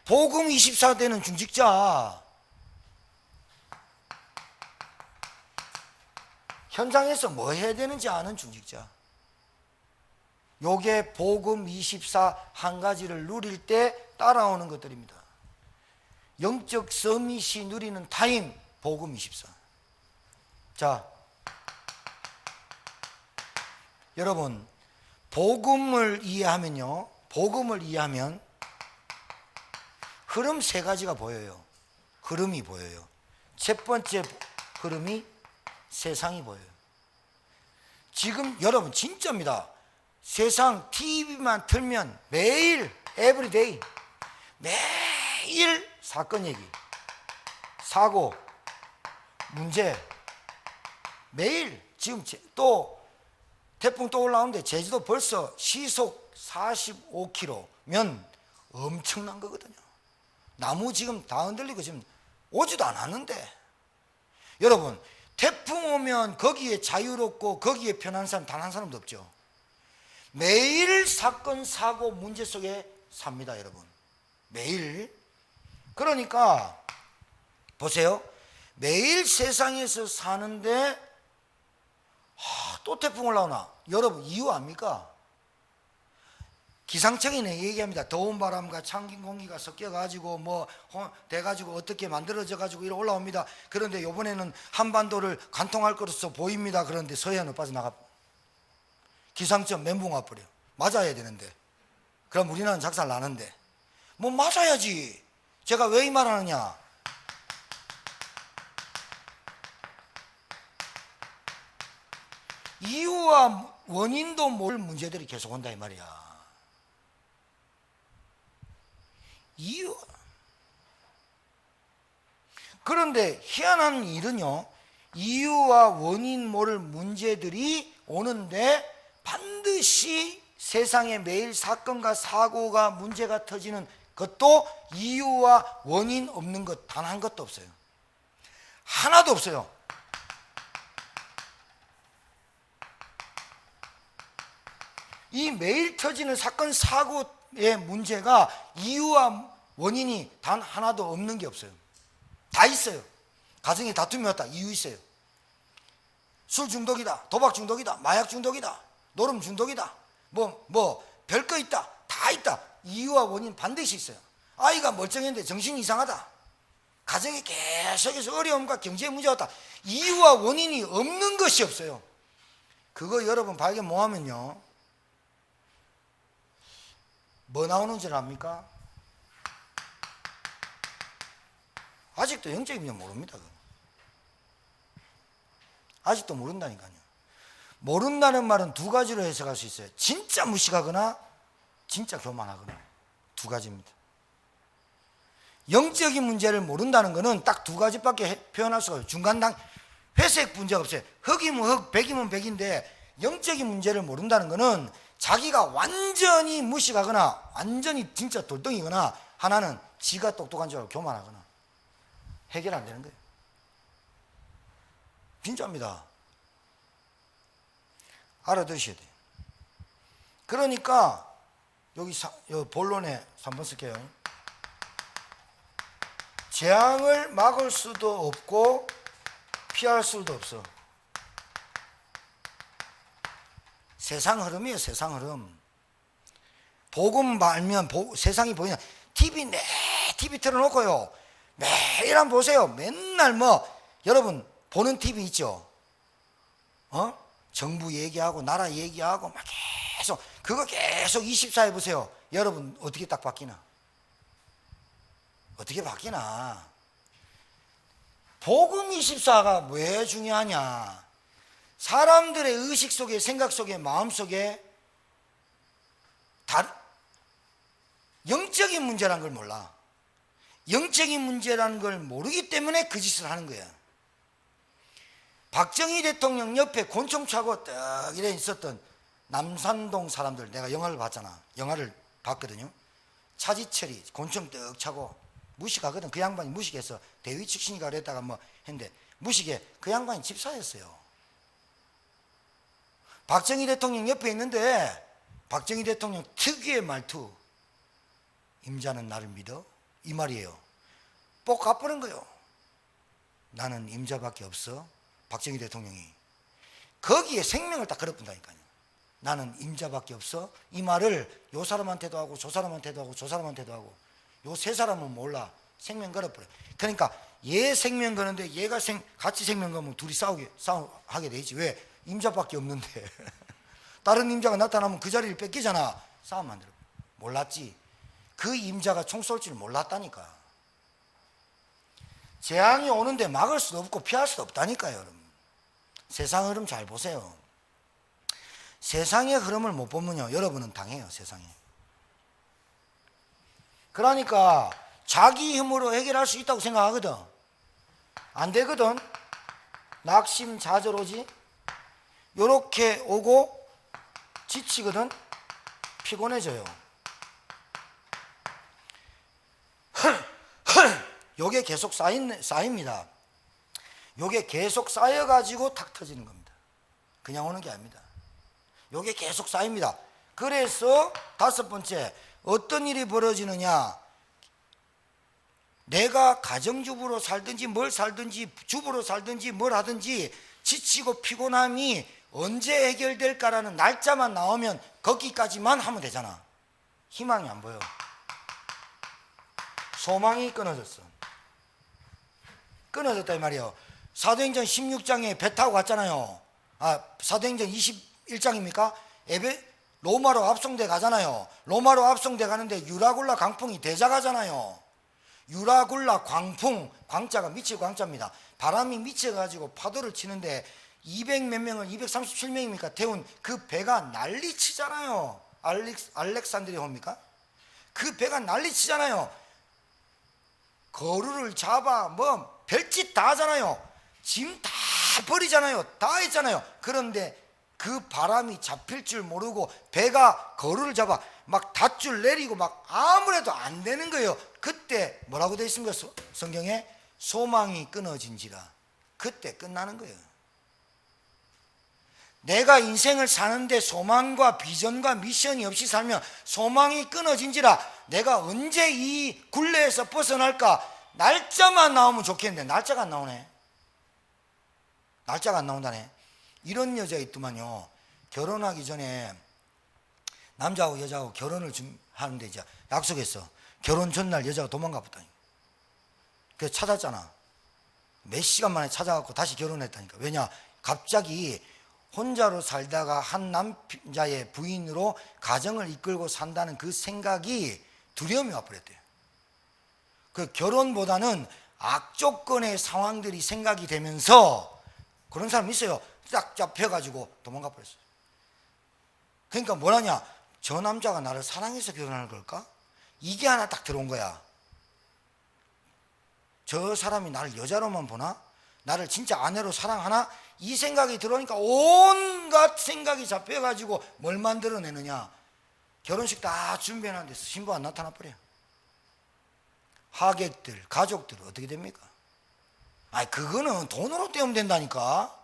복음 24가 되는 중직자, 현장에서 뭐 해야 되는지 아는 중직자, 요게 복음 24 한 가지를 누릴 때 따라오는 것들입니다. 영적 서밋이 누리는 타임, 복음 24. 자, 여러분, 복음을 이해하면요, 복음을 이해하면 흐름 세 가지가 보여요. 흐름이 보여요. 첫 번째 흐름이 세상이 보여요. 지금 여러분 진짜입니다. 세상 TV만 틀면 매일 에브리데이 매일 사건 얘기, 사고, 문제, 매일. 지금 또 태풍 또 올라오는데 제주도 벌써 시속 45km면 엄청난 거거든요. 나무 지금 다 흔들리고 지금 오지도 않았는데, 여러분 태풍 오면 거기에 자유롭고 거기에 편한 사람 단 한 사람도 없죠. 매일 사건, 사고, 문제 속에 삽니다, 여러분. 매일. 그러니까 보세요. 매일 세상에서 사는데 또 태풍 올라오나? 여러분 이유 압니까? 기상청이 얘기합니다. 더운 바람과 찬긴 공기가 섞여가지고 뭐 돼가지고 어떻게 만들어져가지고 이렇게 올라옵니다. 그런데 이번에는 한반도를 관통할 것으로 보입니다. 그런데 서해안으로 빠져나가. 기상청 멘붕 와버려. 맞아야 되는데. 그럼 우리나라는 작살 나는데. 뭐 맞아야지. 제가 왜 이 말하느냐? 이유와 원인도 모를 문제들이 계속 온다 이 말이야. 이유. 그런데 희한한 일은요, 이유와 원인 모를 문제들이 오는데 반드시 세상에 매일 사건과 사고가 문제가 터지는 것도 이유와 원인 없는 것 단 한 것도 없어요. 하나도 없어요. 이 매일 터지는 사건 사고의 문제가 이유와 원인이 단 하나도 없는 게 없어요. 다 있어요. 가정에 다툼이 왔다, 이유 있어요. 술 중독이다, 도박 중독이다, 마약 중독이다, 노름 중독이다, 별거 있다, 다 있다. 이유와 원인 반드시 있어요. 아이가 멀쩡했는데 정신이 이상하다, 가정에 계속해서 어려움과 경제 문제가 왔다. 이유와 원인이 없는 것이 없어요. 그거 여러분 발견 뭐 하면요, 뭐 나오는 줄 압니까? 아직도 영적인 줄 모릅니다. 아직도 모른다니까요. 모른다는 말은 두 가지로 해석할 수 있어요. 진짜 무식하거나 진짜 교만하거나, 두 가지입니다. 영적인 문제를 모른다는 것은 딱 두 가지밖에 표현할 수가 없어요. 중간당 회색 문제가 없어요. 흑이면 흑, 백이면 백인데, 영적인 문제를 모른다는 것은 자기가 완전히 무식하거나 완전히 진짜 돌덩이거나, 하나는 지가 똑똑한 줄 알고 교만하거나, 해결 안 되는 거예요. 진짜입니다. 알아두셔야 돼요. 그러니까 여기 본론에 3번 쓸게요. 재앙을 막을 수도 없고 피할 수도 없어. 세상 흐름이에요. 세상 흐름. 복음 말면 세상이 보이냐. TV 틀어놓고요, 매일 한번 보세요. 맨날 여러분 보는 TV 있죠? 정부 얘기하고 나라 얘기하고 막 계속 그거 계속 24회 보세요. 여러분 어떻게 딱 바뀌나? 어떻게 바뀌나? 복음 24가 왜 중요하냐? 사람들의 의식 속에, 생각 속에, 마음 속에 영적인 문제라는 걸 몰라. 영적인 문제라는 걸 모르기 때문에 그 짓을 하는 거야. 박정희 대통령 옆에 곤충 차고 딱 이래 있었던 남산동 사람들, 내가 영화를 봤잖아. 영화를 봤거든요. 차지철이 곤충 떡 차고 무식하거든. 그 양반이 무식해서 대위 출신이가 그랬다가 했는데 무식해. 그 양반이 집사였어요. 박정희 대통령 옆에 있는데 박정희 대통령 특유의 말투, 임자는 나를 믿어? 이 말이에요. 꼭 갚으는 거예요. 나는 임자밖에 없어. 박정희 대통령이 거기에 생명을 딱 걸어본다니까요. 나는 임자밖에 없어. 이 말을 요 사람한테도 하고 저 사람한테도 하고 저 사람한테도 하고 요 세 사람은 몰라. 생명 걸어버려. 그러니까 얘 생명 거는데 얘가 같이 생명 거면 둘이 싸우게 되지. 왜? 임자밖에 없는데 다른 임자가 나타나면 그 자리를 뺏기잖아. 싸움 만들어. 몰랐지. 그 임자가 총 쏠 줄 몰랐다니까. 재앙이 오는데 막을 수도 없고 피할 수도 없다니까요, 여러분. 세상 흐름 잘 보세요. 세상의 흐름을 못 보면요, 여러분은 당해요, 세상에. 그러니까 자기 힘으로 해결할 수 있다고 생각하거든. 안 되거든. 낙심자저로지. 요렇게 오고 지치거든. 피곤해져요. 요게 계속 쌓입니다. 요게 계속 쌓여가지고 탁 터지는 겁니다. 그냥 오는 게 아닙니다. 요게 계속 쌓입니다. 그래서 다섯 번째, 어떤 일이 벌어지느냐? 내가 가정주부로 살든지 뭘 살든지 주부로 살든지 뭘 하든지 지치고 피곤함이 언제 해결될까라는 날짜만 나오면 거기까지만 하면 되잖아. 희망이 안 보여. 소망이 끊어졌어. 끊어졌다 이 말이에요. 사도행전 16장에 배 타고 갔잖아요. 사도행전 21장입니까? 로마로 압송돼 가잖아요. 로마로 압송돼 가는데 유라굴라 강풍이 대작하잖아요. 유라굴라 광풍, 광자가 미칠 광자입니다. 바람이 미쳐가지고 파도를 치는데 200몇 명을 237명입니까? 태운 그 배가 난리치잖아요. 알렉산드리아입니까? 그 배가 난리치잖아요. 거루를 잡아 별짓 다 하잖아요. 짐 다 버리잖아요. 다 했잖아요. 그런데 그 바람이 잡힐 줄 모르고 배가 거루를 잡아 막 닷줄 내리고 막 아무래도 안 되는 거예요. 그때 뭐라고 되어 있습니까? 성경에 소망이 끊어진지라. 그때 끝나는 거예요. 내가 인생을 사는데 소망과 비전과 미션이 없이 살면 소망이 끊어진지라. 내가 언제 이 굴레에서 벗어날까? 날짜만 나오면 좋겠는데 날짜가 안 나오네. 날짜가 안 나온다네. 이런 여자 있더만요. 결혼하기 전에 남자하고 여자하고 결혼을 하는데 이제 약속했어. 결혼 전날 여자가 도망가 봤다니. 그래서 찾았잖아. 몇 시간 만에 찾아갖고 다시 결혼했다니까. 왜냐? 갑자기 혼자로 살다가 한 남자의 부인으로 가정을 이끌고 산다는 그 생각이 두려움이 와버렸대요. 그 결혼보다는 악조건의 상황들이 생각이 되면서 그런 사람 있어요. 딱 잡혀가지고 도망가 버렸어요. 그러니까 뭐라냐? 저 남자가 나를 사랑해서 결혼하는 걸까? 이게 하나 딱 들어온 거야. 저 사람이 나를 여자로만 보나? 나를 진짜 아내로 사랑하나? 이 생각이 들어오니까 온갖 생각이 잡혀가지고 뭘 만들어내느냐? 결혼식 다 준비해놨는데 신부 안 나타나 버려. 하객들, 가족들 어떻게 됩니까? 그거는 돈으로 때우면 된다니까.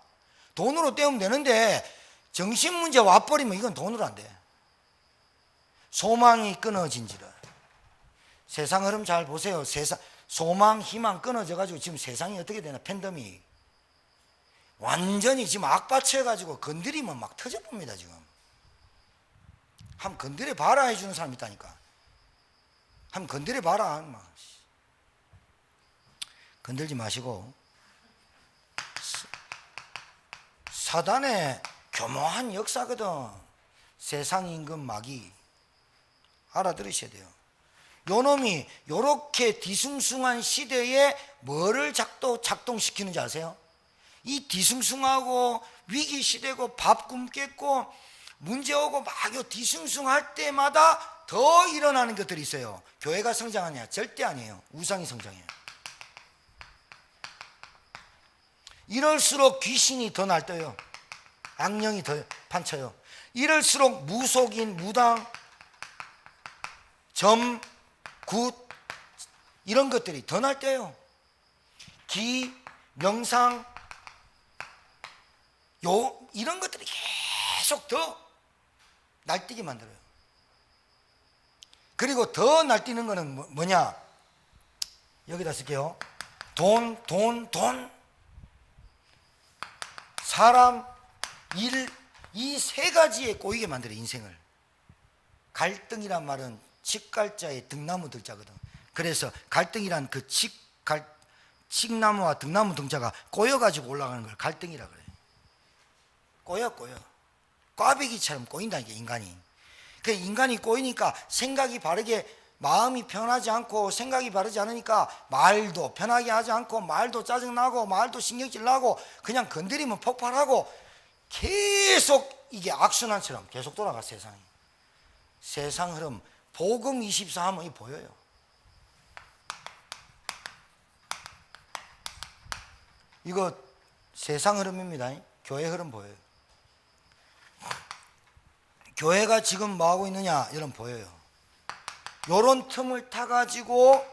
돈으로 때우면 되는데 정신 문제 와버리면 이건 돈으로 안 돼. 소망이 끊어진지라. 세상 흐름 잘 보세요. 소망, 희망 끊어져가지고 지금 세상이 어떻게 되나? 팬데믹. 완전히 지금 악받쳐가지고 건드리면 막 터져봅니다 지금. 한번 건드려 봐라 해주는 사람 있다니까. 한번 건드려 봐라. 건들지 마시고. 사단의 교묘한 역사거든. 세상 임금 마귀. 알아들으셔야 돼요. 요놈이 요렇게 뒤숭숭한 시대에 뭐를 작동시키는지 아세요? 이 뒤숭숭하고 위기 시대고 밥 굶겠고 문제 오고 막 요 뒤숭숭할 때마다 더 일어나는 것들이 있어요. 교회가 성장하냐? 절대 아니에요. 우상이 성장해요. 이럴수록 귀신이 더 날떠요. 악령이 더 판쳐요. 이럴수록 무속인, 무당, 점, 굿 이런 것들이 더 날때요. 기, 명상 이런 것들이 계속 더 날뛰게 만들어요. 그리고 더 날뛰는 거는 뭐냐? 여기다 쓸게요. 돈, 사람, 일, 이 세 가지에 꼬이게 만들어요. 인생을. 갈등이란 말은 칡갈자의 등나무 들자거든. 그래서 갈등이란 그 칡나무와 등나무 등자가 꼬여가지고 올라가는 걸 갈등이라 그래요. 꼬여. 꽈배기처럼 꼬인다니까, 인간이. 그 인간이 꼬이니까 생각이 바르게, 마음이 편하지 않고 생각이 바르지 않으니까 말도 편하게 하지 않고, 말도 짜증나고, 말도 신경질 나고, 그냥 건드리면 폭발하고, 계속 이게 악순환처럼 계속 돌아가. 세상 흐름. 복음 24 하면 이 보여요. 이거 세상 흐름입니다. 교회 흐름 보여요. 교회가 지금 뭐 하고 있느냐? 여러분 보여요. 요런 틈을 타가지고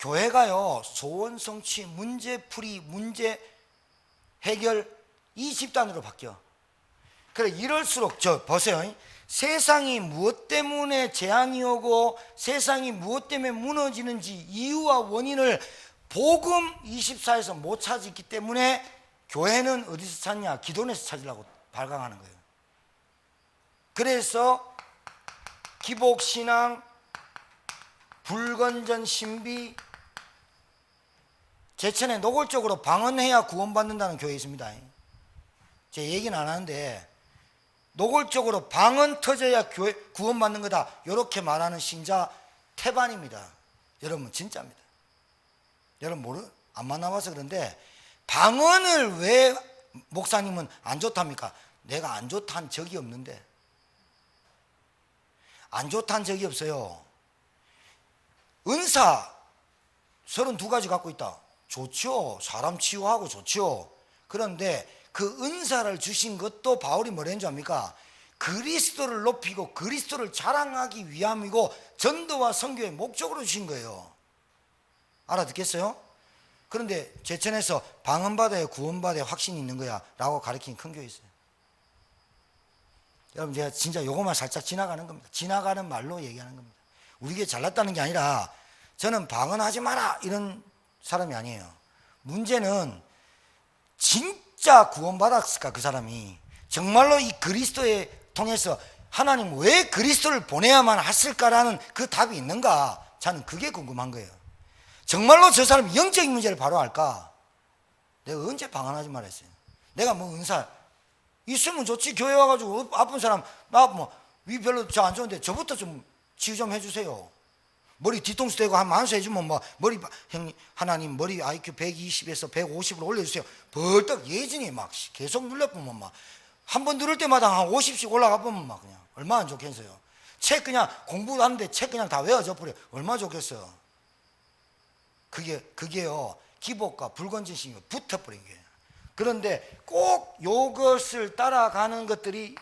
교회가요, 소원 성취, 문제풀이, 문제 해결 이 집단으로 바뀌어. 그래, 이럴수록 보세요. 세상이 무엇 때문에 재앙이 오고 세상이 무엇 때문에 무너지는지 이유와 원인을 복음 24에서 못 찾았기 때문에 교회는 어디서 찾냐? 기도원에서 찾으려고 발광하는 거예요. 그래서 기복신앙, 불건전 신비, 제천에 노골적으로 방언해야 구원받는다는 교회 있습니다. 제 얘기는 안 하는데 노골적으로 방언 터져야 구원받는 거다, 이렇게 말하는 신자 태반입니다. 여러분 진짜입니다. 여러분 안 만나봐서 그런데 방언을 왜 목사님은 안 좋답니까? 내가 안 좋다는 적이 없는데. 안 좋다는 적이 없어요. 은사 32가지 갖고 있다. 좋죠. 사람 치유하고 좋죠. 그런데 그 은사를 주신 것도 바울이 뭐라는 줄 압니까? 그리스도를 높이고 그리스도를 자랑하기 위함이고 전도와 선교의 목적으로 주신 거예요. 알아듣겠어요? 그런데 제천에서 방언받아야 구원받아야 확신이 있는 거야 라고 가르치는 큰 교회 있어요. 여러분 제가 진짜 요것만 살짝 지나가는 겁니다. 지나가는 말로 얘기하는 겁니다. 우리 교회 잘났다는 게 아니라 저는 방언하지 마라 이런 사람이 아니에요. 문제는 진짜 구원받았을까? 그 사람이 정말로 이 그리스도에 통해서 하나님 왜 그리스도를 보내야만 했을까라는 그 답이 있는가? 저는 그게 궁금한 거예요. 정말로 저 사람이 영적인 문제를 바로 알까? 내가 언제 방언하지 말았어요? 내가 뭐 은사 있으면 좋지. 교회 와가지고 아픈 사람 나 뭐 위 별로 저 안 좋은데 저부터 좀 치유 좀 해주세요. 머리 뒤통수 대고 한 만수 해주면 뭐 머리 형님 하나님 머리 IQ 120에서 150으로 올려주세요. 벌떡 예진이 막 계속 눌려보면 막 한 번 누를 때마다 한 50씩 올라가 보면 막 그냥 얼마나 좋겠어요. 책 그냥 공부하는데 책 그냥 다 외워져 버려. 얼마나 좋겠어요. 그게요 기복과 불건전심이 붙어버린 거예요. 그런데 꼭 이것을 따라가는 것들이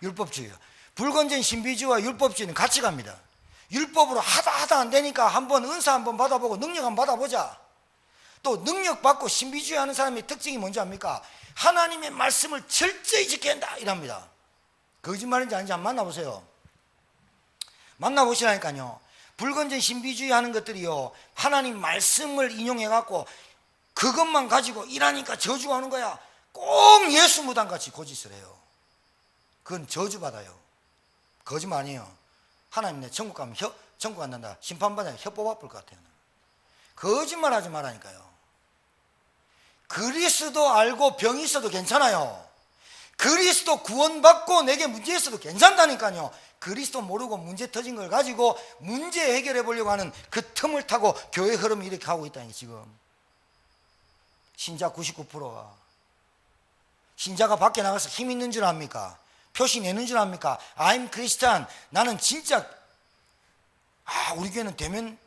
율법주의예요. 불건전 신비주의와 율법주의는 같이 갑니다. 율법으로 하다 안 되니까 한번 은사 한번 받아보고 능력 한번 받아보자. 또 능력 받고 신비주의 하는 사람의 특징이 뭔지 압니까? 하나님의 말씀을 철저히 지켜야 한다 이랍니다. 거짓말인지 아닌지 한번 만나보세요. 만나보시라니까요. 불건전 신비주의 하는 것들이요 하나님 말씀을 인용해 갖고 그것만 가지고 일하니까 저주하는 거야. 꼭 예수 무당같이 고짓을 해요. 그건 저주받아요. 거짓말 아니에요. 하나님 내 천국 가면 천국 안 간다. 심판받아야 혀뽑 아플 것 같아요. 거짓말 하지 말라니까요. 그리스도 알고 병이 있어도 괜찮아요. 그리스도 구원받고 내게 문제 있어도 괜찮다니까요. 그리스도 모르고 문제 터진 걸 가지고 문제 해결해 보려고 하는 그 틈을 타고 교회 흐름이 이렇게 가고 있다니. 지금 신자 99%가 신자가 밖에 나가서 힘 있는 줄 압니까? 표시 내는 줄 압니까? I'm Christian. 나는 진짜 우리 교회는 대면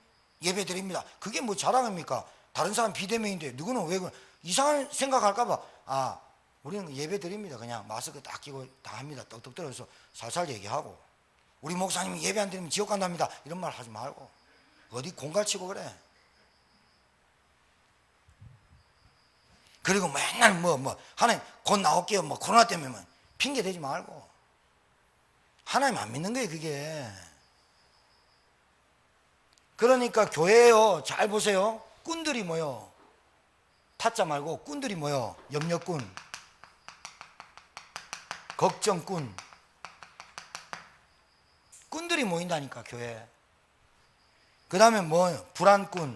예배 드립니다. 그게 뭐 자랑입니까? 다른 사람 비대면인데 누구는 왜 이상한 생각할까봐 우리는 예배 드립니다. 그냥 마스크 딱 끼고 다 합니다. 떡떡 떨어져서 살살 얘기하고, 우리 목사님이 예배 안 드리면 지옥 간답니다. 이런 말 하지 말고 어디 공갈치고 그래. 그리고 맨날 하나님 곧 나올게요 코로나 때문에 핑계 대지 말고. 하나님 안 믿는 거예요 그게. 그러니까 교회요, 잘 보세요. 꾼들이 모여. 타짜 말고 꾼들이 모여. 염려꾼, 걱정꾼, 꾼들이 모인다니까 교회. 그 다음에 불안꾼.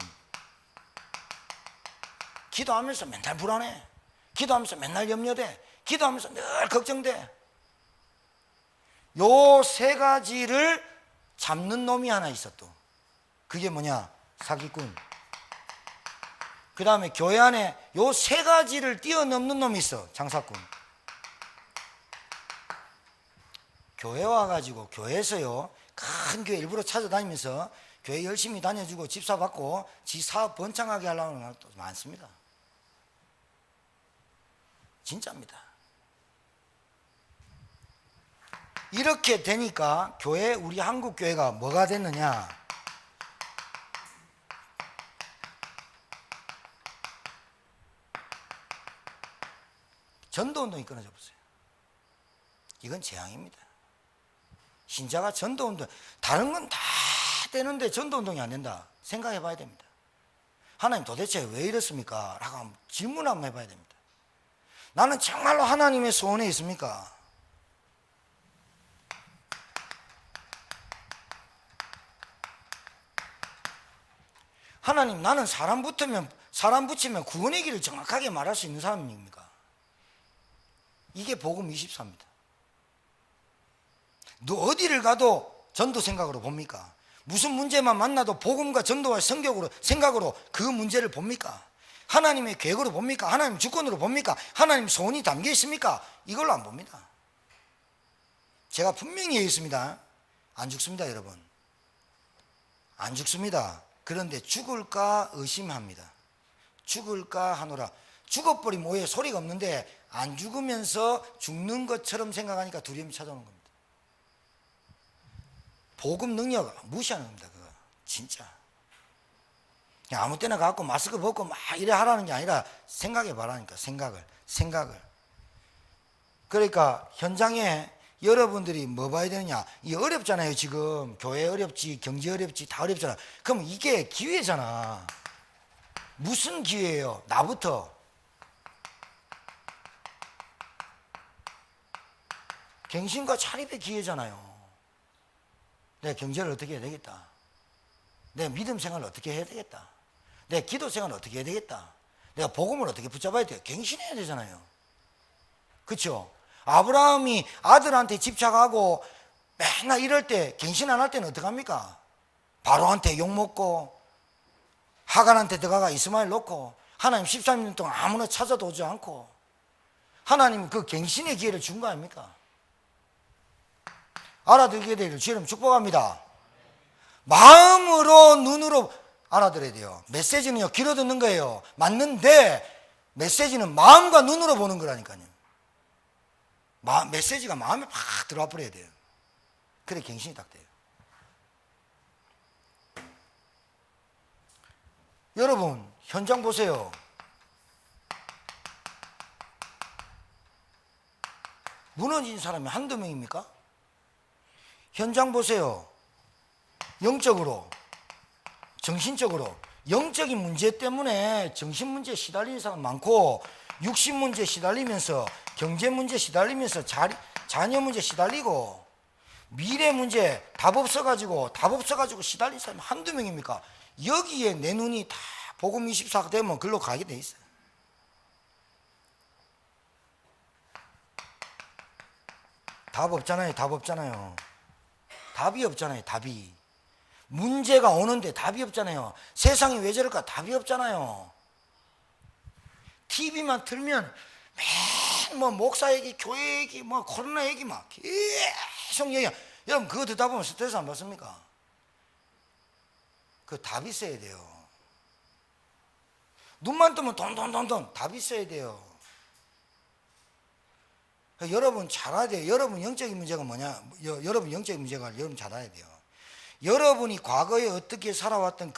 기도하면서 맨날 불안해. 기도하면서 맨날 염려돼. 기도하면서 늘 걱정돼. 요 세 가지를 잡는 놈이 하나 있어. 또 그게 뭐냐? 사기꾼. 그 다음에 교회 안에 요 세 가지를 뛰어넘는 놈이 있어. 장사꾼. 교회 와가지고 교회에서요, 큰 교회 일부러 찾아다니면서 교회 열심히 다녀주고 집사 받고 지 사업 번창하게 하려는 것도 많습니다. 진짜입니다. 이렇게 되니까 교회, 우리 한국 교회가 뭐가 됐느냐? 전도운동이 끊어져 버렸어요. 이건 재앙입니다. 신자가 전도운동, 다른 건 다 되는데 전도운동이 안 된다. 생각해 봐야 됩니다. 하나님 도대체 왜 이렇습니까? 라고 질문 한번 해봐야 됩니다. 나는 정말로 하나님의 소원에 있습니까? 하나님, 나는 사람 붙이면 구원의 길을 정확하게 말할 수 있는 사람입니까? 이게 복음 24입니다. 너 어디를 가도 전도 생각으로 봅니까? 무슨 문제만 만나도 복음과 전도와 생각으로 그 문제를 봅니까? 하나님의 계획으로 봅니까? 하나님 주권으로 봅니까? 하나님 소원이 담겨 있습니까? 이걸로 안 봅니다. 제가 분명히 얘기했습니다. 안 죽습니다, 여러분. 안 죽습니다. 그런데 죽을까 의심합니다. 죽을까 하노라. 죽어버리면 오해 소리가 없는데 안 죽으면서 죽는 것처럼 생각하니까 두려움이 찾아오는 겁니다. 복음 능력 무시하는 겁니다. 그거 진짜 그냥 아무 때나 가고 마스크 벗고 막 이래 하라는 게 아니라 생각해 봐라니까. 생각을. 그러니까 현장에 여러분들이 뭐 봐야 되느냐? 이 어렵잖아요. 지금 교회 어렵지, 경제 어렵지, 다 어렵잖아. 그럼 이게 기회잖아. 무슨 기회예요? 나부터. 갱신과 차립의 기회잖아요. 내 경제를 어떻게 해야 되겠다. 내 믿음 생활을 어떻게 해야 되겠다. 내 기도 생활을 어떻게 해야 되겠다. 내가 복음을 어떻게 붙잡아야 돼요. 갱신해야 되잖아요. 그렇죠? 아브라함이 아들한테 집착하고 맨날 이럴 때 갱신 안 할 때는 어떡합니까? 바로한테 욕먹고 하간한테 들어가가 이스마엘 놓고 하나님 13년 동안 아무나 찾아도 오지 않고 하나님은 그 갱신의 기회를 준 거 아닙니까? 알아들게 되기를 주님 축복합니다. 마음으로 눈으로 알아들어야 돼요. 메시지는요 귀로 듣는 거예요. 맞는데 메시지는 마음과 눈으로 보는 거라니까요. 메시지가 마음에 팍 들어와 버려야 돼요. 그래 갱신이 딱 돼요. 여러분 현장 보세요. 무너진 사람이 한두 명입니까? 현장 보세요. 영적으로, 정신적으로, 영적인 문제 때문에 정신 문제에 시달리는 사람 많고 육신 문제 시달리면서, 경제 문제 시달리면서, 자녀 문제 시달리고, 미래 문제 답 없어가지고 시달린 사람이 한두 명입니까? 여기에 내 눈이 다 복음 24가 되면 글로 가게 돼 있어요. 답 없잖아요. 답 없잖아요. 답이 없잖아요. 답이. 문제가 오는데 답이 없잖아요. 세상이 왜 저럴까? 답이 없잖아요. TV만 틀면 맨 뭐 목사 얘기, 교회 얘기, 뭐 코로나 얘기 막 계속 얘기야. 여러분 그거 듣다 보면 스트레스 안 받습니까? 그 답이 있어야 돼요. 눈만 뜨면 돈 답이 있어야 돼요. 여러분 잘 알아야 돼요. 여러분 영적인 문제가 뭐냐? 여러분 영적인 문제가 여러분 잘 알아야 돼요. 여러분이 과거에 어떻게 살아왔던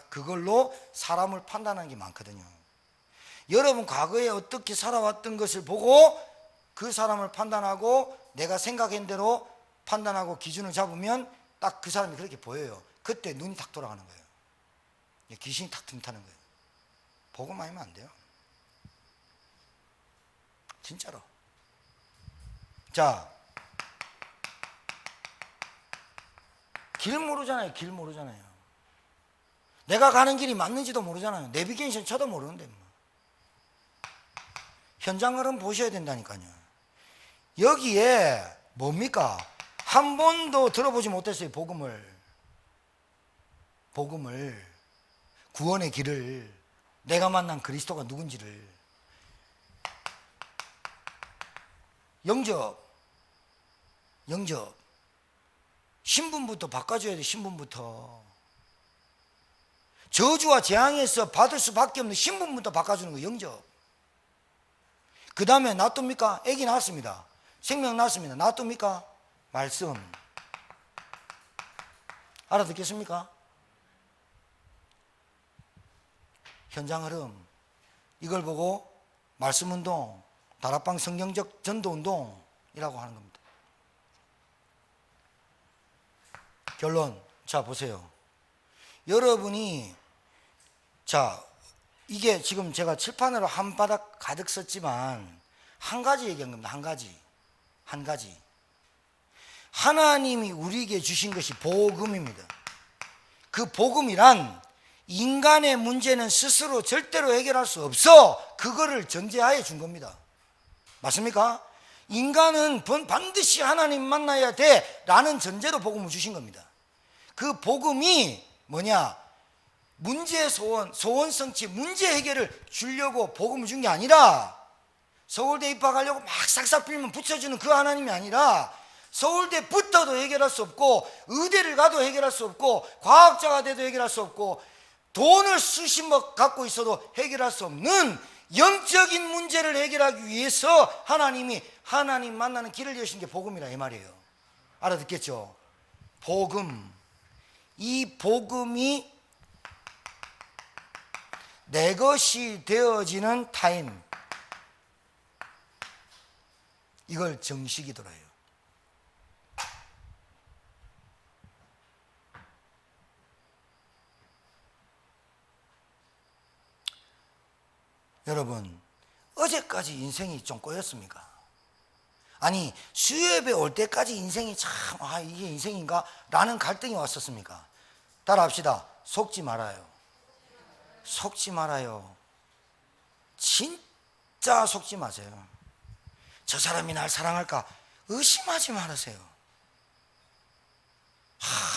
그걸로 사람을 판단하는 게 많거든요. 여러분 과거에 어떻게 살아왔던 것을 보고 그 사람을 판단하고 내가 생각한 대로 판단하고 기준을 잡으면 딱 그 사람이 그렇게 보여요. 그때 눈이 탁 돌아가는 거예요. 귀신이 탁 틈타는 거예요. 보고 말면 안 돼요. 진짜로. 자, 길 모르잖아요. 길 모르잖아요. 내가 가는 길이 맞는지도 모르잖아요. 내비게이션 쳐도 모르는데 뭐. 현장을 보셔야 된다니까요. 여기에 뭡니까? 한 번도 들어보지 못했어요. 복음을 구원의 길을, 내가 만난 그리스도가 누군지를. 영접 신분부터 바꿔줘야 돼. 신분부터. 저주와 재앙에서 받을 수밖에 없는 신분부터 바꿔주는 거예요. 영접. 그 다음에 놔둡니까? 애기 낳았습니다. 생명 낳았습니다. 놔둡니까? 말씀. 알아듣겠습니까? 현장 흐름. 이걸 보고 말씀 운동, 다락방 성경적 전도 운동이라고 하는 겁니다. 결론. 자, 보세요. 여러분이, 자, 이게 지금 제가 칠판으로 한 바닥 가득 썼지만 한 가지 얘기한 겁니다. 한 가지. 하나님이 우리에게 주신 것이 복음입니다. 그 복음이란 인간의 문제는 스스로 절대로 해결할 수 없어. 그거를 전제하에 준 겁니다. 맞습니까? 인간은 반드시 하나님 만나야 돼 라는 전제로 복음을 주신 겁니다. 그 복음이 뭐냐? 문제 소원 성취, 문제 해결을 주려고 복음을 준 게 아니라, 서울대 입학하려고 막 싹싹 빌면 붙여주는 그 하나님이 아니라, 서울대 붙어도 해결할 수 없고, 의대를 가도 해결할 수 없고, 과학자가 돼도 해결할 수 없고, 돈을 수십억 갖고 있어도 해결할 수 없는 영적인 문제를 해결하기 위해서 하나님 만나는 길을 여신 게 복음이라 이 말이에요. 알아듣겠죠? 복음. 이 복음이 내 것이 되어지는 타임, 이걸 정식이더라 해요. 여러분, 어제까지 인생이 좀 꼬였습니까? 아니, 수요예배 올 때까지 인생이 참, 이게 인생인가? 라는 갈등이 왔었습니까? 따라합시다. 속지 말아요. 속지 말아요. 진짜 속지 마세요. 저 사람이 날 사랑할까? 의심하지 말으세요.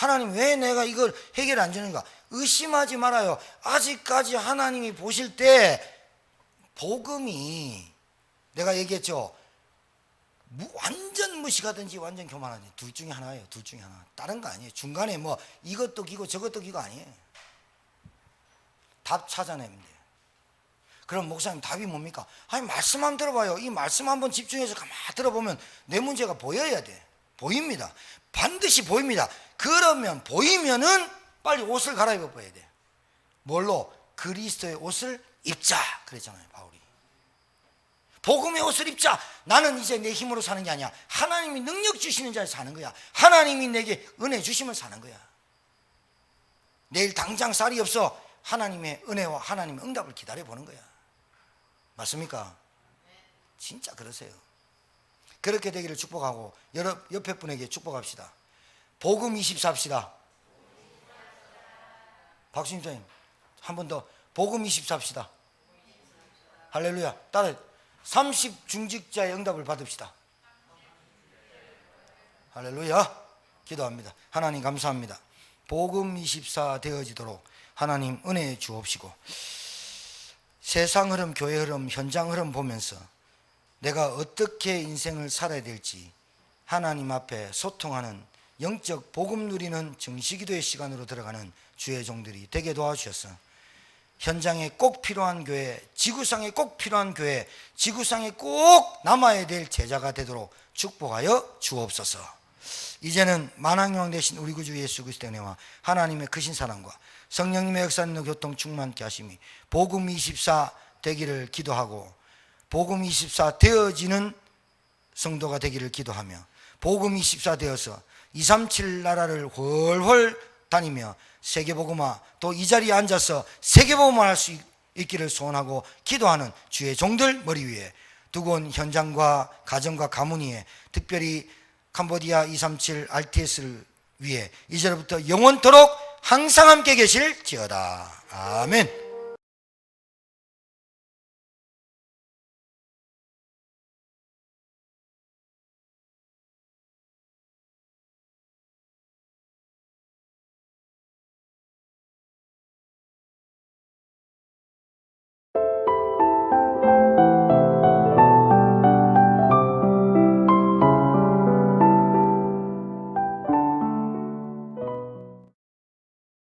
하나님 왜 내가 이걸 해결 안 주는가? 의심하지 말아요. 아직까지 하나님이 보실 때 복음이, 내가 얘기했죠. 완전 무식하든지 완전 교만하든지 둘 중에 하나예요. 둘 중에 하나. 다른 거 아니에요. 중간에 뭐 이것도 기고 저것도 기고 아니에요. 답 찾아내면 돼요. 그럼 목사님 답이 뭡니까? 아니, 말씀만 들어봐요. 이 말씀 한번 집중해서 가만히 들어보면 내 문제가 보여야 돼. 보입니다. 반드시 보입니다. 그러면 보이면은 빨리 옷을 갈아입어 봐야 돼. 뭘로? 그리스도의 옷을 입자 그랬잖아요, 바울이. 복음의 옷을 입자. 나는 이제 내 힘으로 사는 게 아니야. 하나님이 능력 주시는 자에 사는 거야. 하나님이 내게 은혜 주시면 사는 거야. 내일 당장 쌀이 없어. 하나님의 은혜와 하나님의 응답을 기다려보는 거야. 맞습니까? 진짜 그러세요. 그렇게 되기를 축복하고 옆에 분에게 축복합시다. 복음 24 합시다. 박수님 선생님 한 번 더 복음 24 합시다. 할렐루야. 따라 30 중직자의 응답을 받읍시다. 할렐루야. 기도합니다. 하나님 감사합니다. 복음 24 되어지도록 하나님 은혜 주옵시고, 세상 흐름, 교회 흐름, 현장 흐름 보면서 내가 어떻게 인생을 살아야 될지 하나님 앞에 소통하는 영적 복음 누리는 정시기도의 시간으로 들어가는 주의 종들이 되게 도와주셔서 현장에 꼭 필요한 교회, 지구상에 꼭 필요한 교회, 지구상에 꼭 남아야 될 제자가 되도록 축복하여 주옵소서. 이제는 만왕여왕 되신 우리 구주 예수 그리스도의 은혜와 하나님의 크신 사랑과 성령님의 역사님의 교통 충만케 하심이 복음 24 되기를 기도하고, 복음 24 되어지는 성도가 되기를 기도하며, 복음 24 되어서 237 나라를 훨훨 다니며 세계복음화, 또 이 자리에 앉아서 세계복음화 할 수 있기를 소원하고 기도하는 주의 종들 머리 위에 두고 온 현장과 가정과 가문 위에, 특별히 캄보디아 237 RTS를 위해 이제부터 영원토록 항상 함께 계실지어다. 아멘.